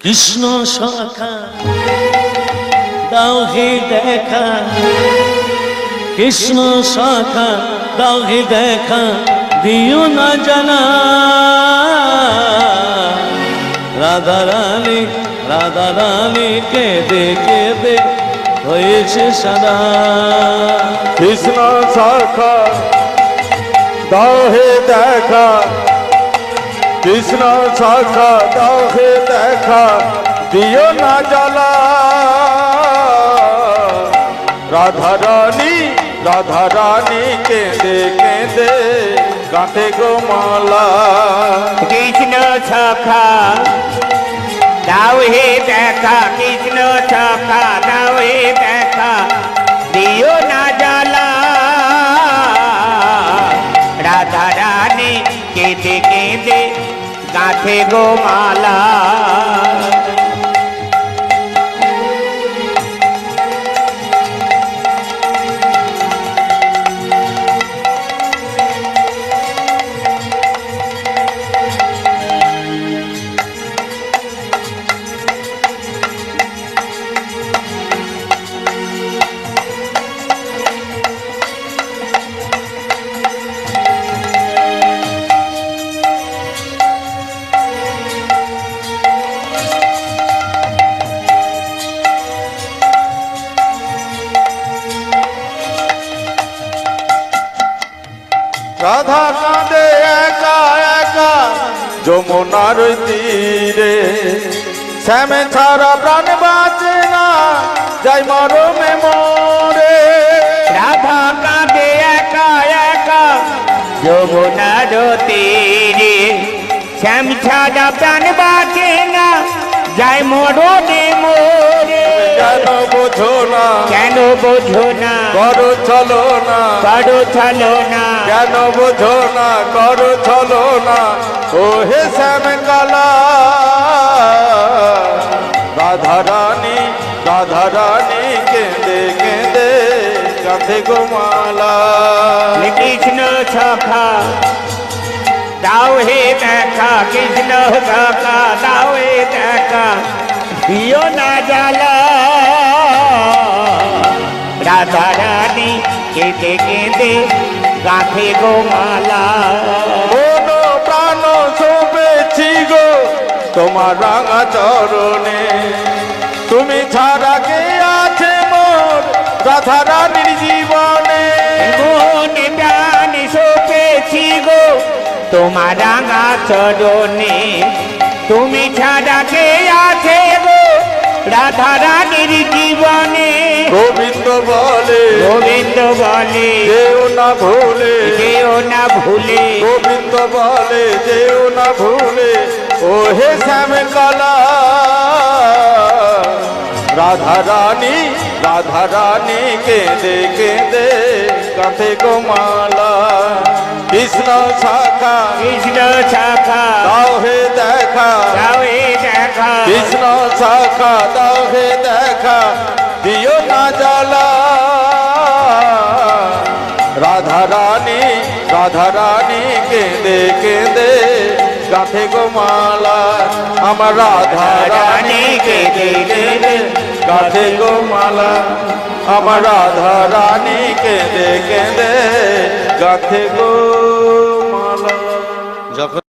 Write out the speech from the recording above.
কৃষ্ণ শাখা দাও হে দেখা, কৃষ্ণ শাখা দাও হে দেখা, দিও না জানা। রাধা রানী, রাধা রানী কেঁদে কেঁদে হয়েছে সাদা। কৃষ্ণ শাখা দাও হে দেখা, কৃষ্ণ শাখা দাও হে দেখা, দিও না জ্বালা। রাধা রানী, রাধা রানী কেঁদে কেঁদে গাঁথে গো মালা। কৃষ্ণ শাখা দাও হে দেখা, কৃষ্ণ শাখা দাও হে দেখা, দিও না জ্বালা। রাধা রানী কেঁদে কেঁদে গাঁথে গো মালা। রাধা কাঁদে একা একা যমুনার তীরে, শ্যামে ছাড়া প্রাণ বাঁচে না, যাই মরমে মরে। রাধা কাঁদে একা একা যমুনার তীরে, শ্যাম ছাড়া প্রাণ বাঁচে না, যায় মরণে মরে। কেন বোঝো না, কেন বোঝো না, করো চলো না, করো চলো না। কেন বোঝো না, করো চলো না, ও হে শ্যাম কালা। রাধা রানী, রাধা রানী কেঁদে কেঁদে গাঁথে গো মালা। কৃষ্ণ শাখা দাও হে দেখা, কৃষ্ণ শাখা দাও হে দেখা, দিও না জ্বালা। রাধা রানী কেঁদে কেঁদে গাঁথে গো মালা। মন প্রাণ শোভেছি গো তোমার রাঙা চরণে, তুমি ছাড়া কে আছে মোর রাধা রানীর জীবনে। মন প্রাণ শোকেছি গো তোমার রাঙা চরণে, তুমি ছাড়া কে আছে গো রাধা রানীর জীবনে। গোবিন্দ বলে, গোবিন্দ বলে যেও না ভুলে, যেও না ভুলে। গোবিন্দ বলে যেও না ভুলে, ও হে শ্যাম কালা। রাধা রানী, রাধা রানী কেঁদে কেঁদে গাঁথে গো মালা। কৃষ্ণ শাখা, কৃষ্ণ শাখা দাও হে দেখা, দাও হে দেখা, কৃষ্ণ শাখা দাও হে দেখা, দিও না জ্বালা। রাধা রানী, রাধা রানী কেঁদে কেঁদে গাঁথে গো মালা। আমার রাধা রানী কেঁদে কেঁদে গাঁথে গো মালা। আমার রাধা রানী কেঁদে কেঁদে গাঁথে গো মালা। যখন